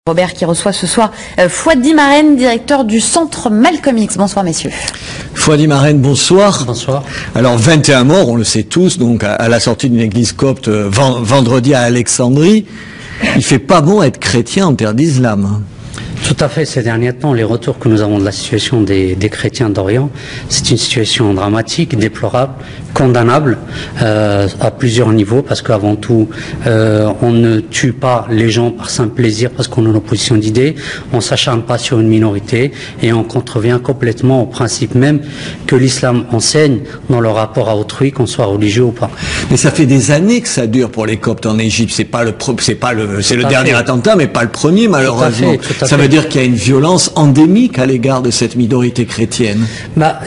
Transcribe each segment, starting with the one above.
Robert qui reçoit ce soir Fouadi Marraine, directeur du centre Malcolm X. Bonsoir messieurs. Fouadi Marraine, bonsoir. Bonsoir. Alors 21 morts, on le sait tous, donc à la sortie d'une église copte vendredi à Alexandrie. Il fait pas bon être chrétien en terre d'islam. Tout à fait. Ces derniers temps, les retours que nous avons de la situation des chrétiens d'Orient, c'est une situation dramatique, déplorable, condamnable à plusieurs niveaux, parce qu'avant tout, on ne tue pas les gens par simple plaisir parce qu'on est en opposition d'idées, on s'acharne pas sur une minorité et on contrevient complètement au principe même que l'islam enseigne dans le rapport à autrui, qu'on soit religieux ou pas. Mais ça fait des années que ça dure pour les Coptes en Égypte. C'est le dernier attentat, mais pas le premier malheureusement. Ça veut dire qu'il y a une violence endémique à l'égard de cette minorité chrétienne.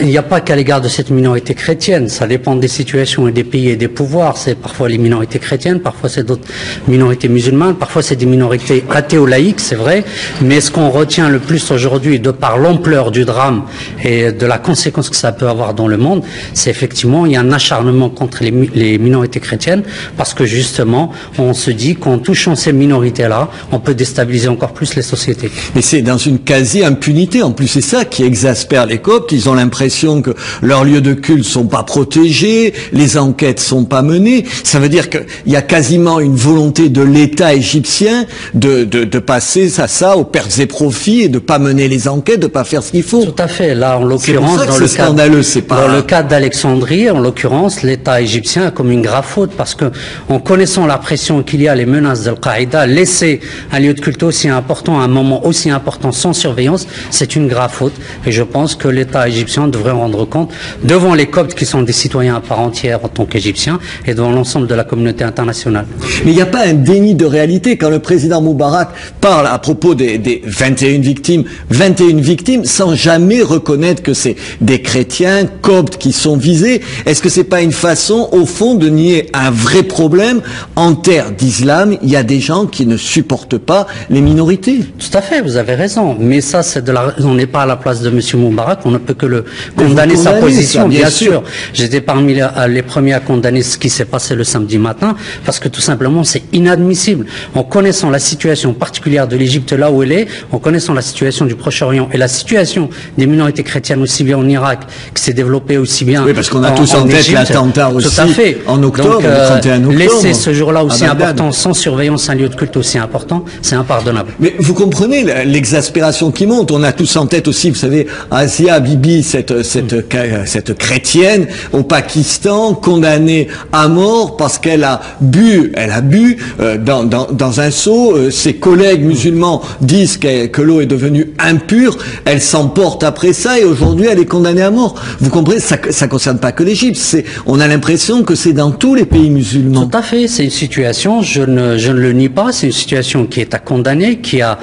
Il n'y a pas qu'à l'égard de cette minorité chrétienne. Ça dépend des situations et des pays et des pouvoirs. C'est parfois les minorités chrétiennes, parfois c'est d'autres minorités musulmanes, parfois c'est des minorités athéo-laïques, c'est vrai. Mais ce qu'on retient le plus aujourd'hui, de par l'ampleur du drame et de la conséquence que ça peut avoir dans le monde, c'est effectivement il y a un acharnement contre les minorités chrétiennes, parce que justement on se dit qu'en touchant ces minorités-là, on peut déstabiliser encore plus les sociétés. Mais c'est dans une quasi-impunité. En plus, c'est ça qui exaspère les Coptes. Ils ont l'impression que leurs lieux de culte sont pas protégés, les enquêtes sont pas menées. Ça veut dire qu'il y a quasiment une volonté de l'État égyptien de passer ça aux pertes et profits et de pas mener les enquêtes, de pas faire ce qu'il faut. Tout à fait. Là, en l'occurrence, dans le cas d'Alexandrie, en l'occurrence, l'État égyptien a commis une grave faute, parce que, en connaissant la pression qu'il y a, les menaces d'Al-Qaïda, laisser un lieu de culte aussi important à un moment aussi important sans surveillance, c'est une grave faute. Et je pense que l'État égyptien devrait rendre compte devant les Coptes qui sont des citoyens à part entière en tant qu'Égyptiens et devant l'ensemble de la communauté internationale. Mais il n'y a pas un déni de réalité quand le président Moubarak parle à propos des 21 victimes sans jamais reconnaître que c'est des chrétiens Coptes qui sont visés. Est-ce que c'est pas une façon au fond de nier un vrai problème? En terre d'islam, il y a des gens qui ne supportent pas les minorités. Tout à fait, vous avez raison. Mais ça, on n'est pas à la place de M. Moubarak, on ne peut que le condamner sa position, bien sûr. J'étais parmi les premiers à condamner ce qui s'est passé le samedi matin, parce que tout simplement, c'est inadmissible. En connaissant la situation particulière de l'Égypte là où elle est, en connaissant la situation du Proche-Orient et la situation des minorités chrétiennes aussi bien en Irak, qui s'est développée aussi bien. Oui, parce qu'on a tous en tête l'attentat aussi. Tout à fait. En octobre, donc, le 31 octobre. Laisser ce jour-là aussi important, sans surveillance, un lieu de culte aussi important, c'est impardonnable. Mais vous comprenez l'exaspération qui monte. On a tous en tête aussi, vous savez, Asia Bibi, cette chrétienne au Pakistan, condamnée à mort parce qu'elle a bu dans un seau. Ses collègues musulmans disent que l'eau est devenue impure. Elle s'emporte après ça et aujourd'hui elle est condamnée à mort. Vous comprenez, ça concerne pas que l'Égypte. On a l'impression que c'est dans tous les pays musulmans. Tout à fait. C'est une situation, je ne le nie pas, c'est une situation qui est à condamner, qui a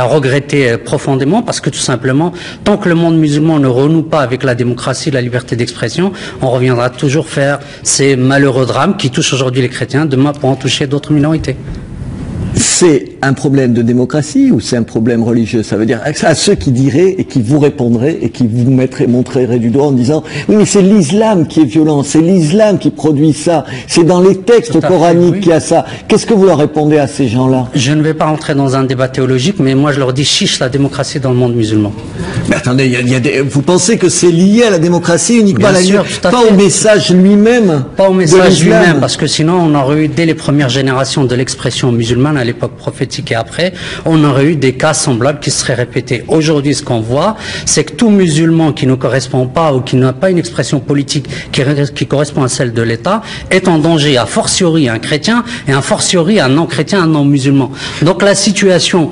regretté profondément, parce que tout simplement, tant que le monde musulman ne renoue pas avec la démocratie, la liberté d'expression, on reviendra toujours faire ces malheureux drames qui touchent aujourd'hui les chrétiens, demain pourront toucher d'autres minorités. C'est un problème de démocratie ou c'est un problème religieux? Ça veut dire à ceux qui diraient et qui vous répondraient et qui vous montreraient du doigt en disant oui, mais c'est l'islam qui est violent, c'est l'islam qui produit ça, c'est dans les textes coraniques qu'il y a ça. Qu'est-ce que vous leur répondez à ces gens-là? Je ne vais pas entrer dans un débat théologique, mais moi je leur dis chiche la démocratie dans le monde musulman. Mais attendez, vous pensez que c'est lié à la démocratie uniquement pas au message lui-même? Pas au message lui-même, parce que sinon on aurait eu dès les premières générations de l'expression musulmane à l'époque prophétique et après, on aurait eu des cas semblables qui seraient répétés. Aujourd'hui, ce qu'on voit, c'est que tout musulman qui ne correspond pas ou qui n'a pas une expression politique qui correspond à celle de l'État est en danger, a fortiori un chrétien et a fortiori un non-chrétien, un non-musulman. Donc la situation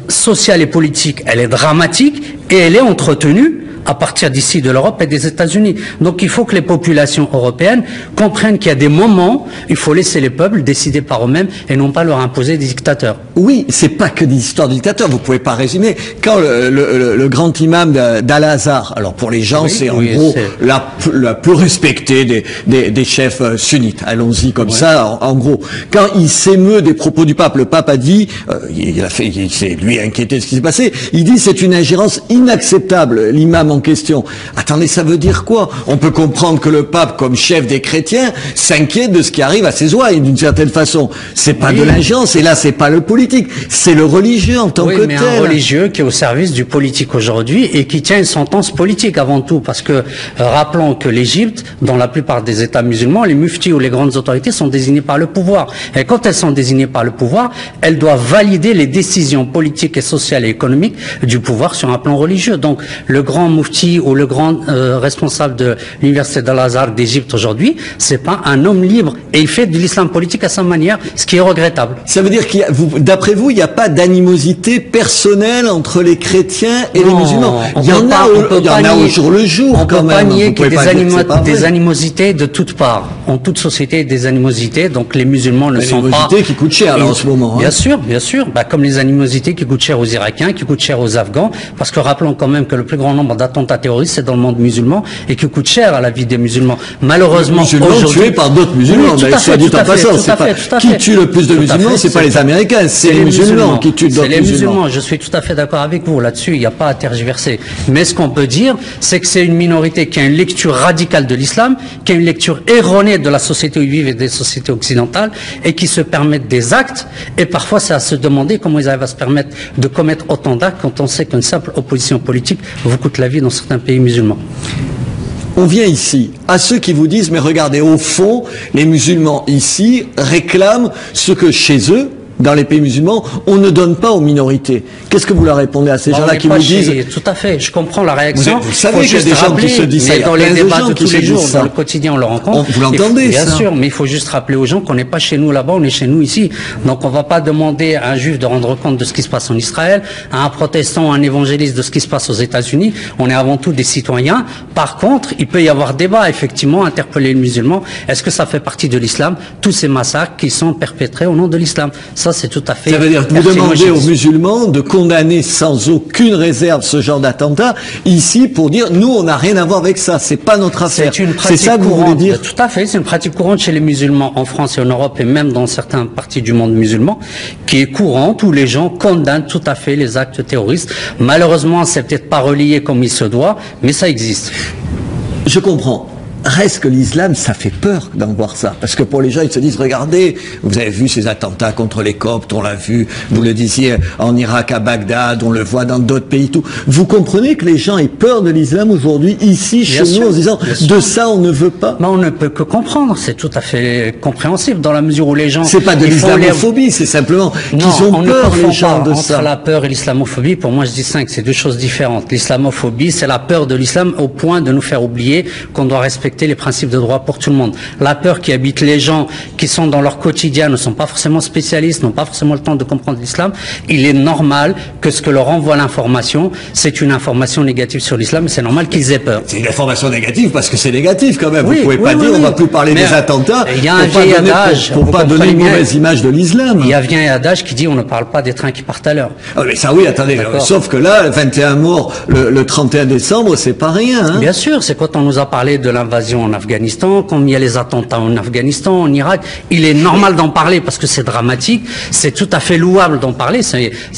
sociale et politique, elle est dramatique et elle est entretenue à partir d'ici de l'Europe et des États-Unis. Donc il faut que les populations européennes comprennent qu'il y a des moments, il faut laisser les peuples décider par eux-mêmes et non pas leur imposer des dictateurs. Oui, c'est pas que des histoires de dictateurs, vous pouvez pas résumer. Quand le grand imam d'Al-Azhar, alors pour les gens, c'est en gros la plus respectée des chefs sunnites, allons-y comme ça, en gros. Quand il s'émeut des propos du pape, le pape a dit, il s'est lui inquiété de ce qui s'est passé, il dit c'est une ingérence inacceptable. L'imam en en question. Attendez, ça veut dire quoi? On peut comprendre que le pape, comme chef des chrétiens, s'inquiète de ce qui arrive à ses ouailles, d'une certaine façon. C'est pas de l'ingérence, et là, c'est pas le politique, c'est le religieux en tant que tel. Un religieux qui est au service du politique aujourd'hui et qui tient une sentence politique avant tout, parce que rappelons que l'Égypte, dans la plupart des États musulmans, les muftis ou les grandes autorités sont désignées par le pouvoir. Et quand elles sont désignées par le pouvoir, elles doivent valider les décisions politiques et sociales et économiques du pouvoir sur un plan religieux. Donc, le grand mufti ou le grand responsable de l'université d'Al-Azhar d'Égypte aujourd'hui, c'est pas un homme libre et il fait de l'islam politique à sa manière, ce qui est regrettable. Ça veut dire d'après vous, il n'y a pas d'animosité personnelle entre les chrétiens et les musulmans. Il y en a au jour le jour quand même. On peut pas nier qu'il y a des animosités de toutes parts. En toute société, des animosités, donc les musulmans ne sont pas... Des animosités qui coûtent cher là, en ce moment. Bien sûr, bien sûr. Comme les animosités qui coûtent cher aux Irakiens, qui coûtent cher aux Afghans, parce que rappelons quand même que le plus grand nombre d'attentats terroristes, c'est dans le monde musulman et qui coûte cher à la vie des musulmans. Malheureusement, aujourd'hui, tués par d'autres musulmans. Soit dit en passant, qui tue le plus de musulmans, c'est pas les Américains, c'est les musulmans qui tuent d'autres musulmans. C'est les musulmans. Je suis tout à fait d'accord avec vous là-dessus. Il n'y a pas à tergiverser. Mais ce qu'on peut dire, c'est que c'est une minorité qui a une lecture radicale de l'islam, qui a une lecture erronée de la société où ils vivent et des sociétés occidentales, et qui se permettent des actes. Et parfois, c'est à se demander comment ils arrivent à se permettre de commettre autant d'actes quand on sait qu'une simple opposition politique vous coûte la vie dans certains pays musulmans. On vient ici à ceux qui vous disent, mais regardez, au fond, les musulmans ici réclament ce que chez eux, dans les pays musulmans, on ne donne pas aux minorités. Qu'est-ce que vous leur répondez à ces gens-là qui vous disent... Tout à fait, je comprends la réaction. Vous savez qu'il y a des gens qui se disent ça, mais dans les débats de tous les jours, dans le quotidien, on le rencontre. Vous l'entendez, bien sûr, mais il faut juste rappeler aux gens qu'on n'est pas chez nous là-bas, on est chez nous ici. Donc on ne va pas demander à un juif de rendre compte de ce qui se passe en Israël, à un protestant, à un évangéliste de ce qui se passe aux États-Unis. On est avant tout des citoyens. Par contre, il peut y avoir débat, effectivement, interpeller les musulmans. Est-ce que ça fait partie de l'islam, tous ces massacres qui sont perpétrés au nom de l'islam? Ça, c'est tout à fait... Ça veut dire que vous demandez aux musulmans de condamner sans aucune réserve ce genre d'attentat ici pour dire nous on n'a rien à voir avec ça, c'est pas notre affaire. C'est ça que vous voulez dire? Tout à fait, c'est une pratique courante chez les musulmans en France et en Europe et même dans certaines parties du monde musulman qui est courante où les gens condamnent tout à fait les actes terroristes. Malheureusement, c'est peut-être pas relié comme il se doit, mais ça existe. Je comprends. Reste que l'islam, ça fait peur d'en voir ça. Parce que pour les gens, ils se disent, regardez, vous avez vu ces attentats contre les Coptes, on l'a vu, vous le disiez en Irak, à Bagdad, on le voit dans d'autres pays, tout. Vous comprenez que les gens aient peur de l'islam aujourd'hui, ici, chez nous, en se disant, de ça, on ne veut pas? Mais on ne peut que comprendre, c'est tout à fait compréhensible dans la mesure où les gens... C'est pas de l'islamophobie, c'est simplement qu'ils ont peur, les gens, de ça. Entre la peur et l'islamophobie, pour moi, je distingue, c'est deux choses différentes. L'islamophobie, c'est la peur de l'islam au point de nous faire oublier qu'on doit respecter les principes de droit pour tout le monde. La peur qui habite les gens qui sont dans leur quotidien, ne sont pas forcément spécialistes, n'ont pas forcément le temps de comprendre l'islam. Il est normal que ce que leur envoie l'information, c'est une information négative sur l'islam, et c'est normal qu'ils aient peur. C'est une information négative parce que c'est négatif quand même. Oui, vous pouvez pas dire on va plus parler des attentats. Il y a un vieil adage pour pas donner une mauvaise image de l'islam. Il y a un vieil adage qui dit on ne parle pas des trains qui partent à l'heure. Ah, mais ça oui, attendez. Sauf que là, 21 morts le 31 décembre, c'est pas rien. Hein. Bien sûr, c'est quand on nous a parlé de l'invasion en Afghanistan, quand il y a les attentats en Afghanistan, en Irak, il est normal d'en parler parce que c'est dramatique, c'est tout à fait louable d'en parler,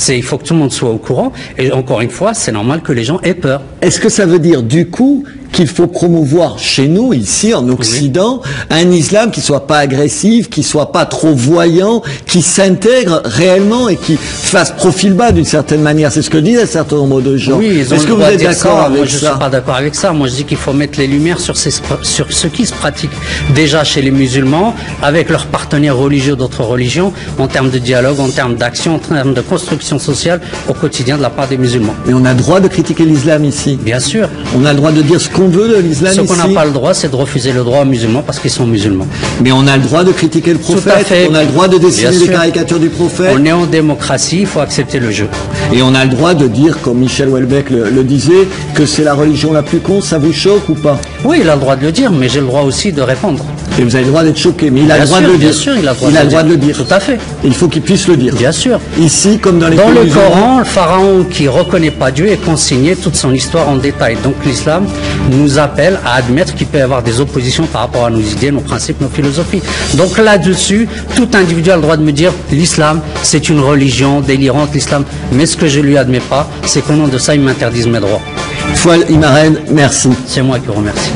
il faut que tout le monde soit au courant, et encore une fois, c'est normal que les gens aient peur. Est-ce que ça veut dire du coup qu'il faut promouvoir chez nous, ici, en Occident, un islam qui soit pas agressif, qui soit pas trop voyant, qui s'intègre réellement et qui fasse profil bas d'une certaine manière? C'est ce que disent un certain nombre de gens. Oui, est-ce que vous êtes d'accord avec ça? Moi, je suis pas d'accord avec ça. Moi, je dis qu'il faut mettre les lumières sur ce qui se pratique déjà chez les musulmans, avec leurs partenaires religieux d'autres religions, en termes de dialogue, en termes d'action, en termes de construction sociale au quotidien de la part des musulmans. Mais on a le droit de critiquer l'islam ici? Bien sûr. On a le droit de dire ce qu'on veut de l'islam ici? Ce qu'on n'a pas le droit, c'est de refuser le droit aux musulmans parce qu'ils sont musulmans. Mais on a le droit de critiquer le prophète? Tout à fait. On a le droit de dessiner des caricatures du prophète? On est en démocratie, il faut accepter le jeu. Et on a le droit de dire, comme Michel Houellebecq le disait, que c'est la religion la plus con. Ça vous choque ou pas? Oui, il a le droit de le dire, mais j'ai le droit aussi de répondre. Et vous avez le droit d'être choqué, mais il a le droit de le dire. Bien sûr, il a le droit de le dire. Tout à fait. Il faut qu'il puisse le dire. Bien sûr. Ici, comme dans les pays musulmans. Dans le Coran, le pharaon qui reconnaît pas Dieu est consigné toute son histoire en détail. Donc l'islam nous appelle à admettre qu'il peut y avoir des oppositions par rapport à nos idées, nos principes, nos philosophies. Donc là-dessus, tout individu a le droit de me dire l'islam, c'est une religion délirante, l'islam. Mais ce que je lui admets pas, c'est qu'au nom de ça, il m'interdise mes droits. Fouad Imaren, merci. C'est moi qui vous remercie.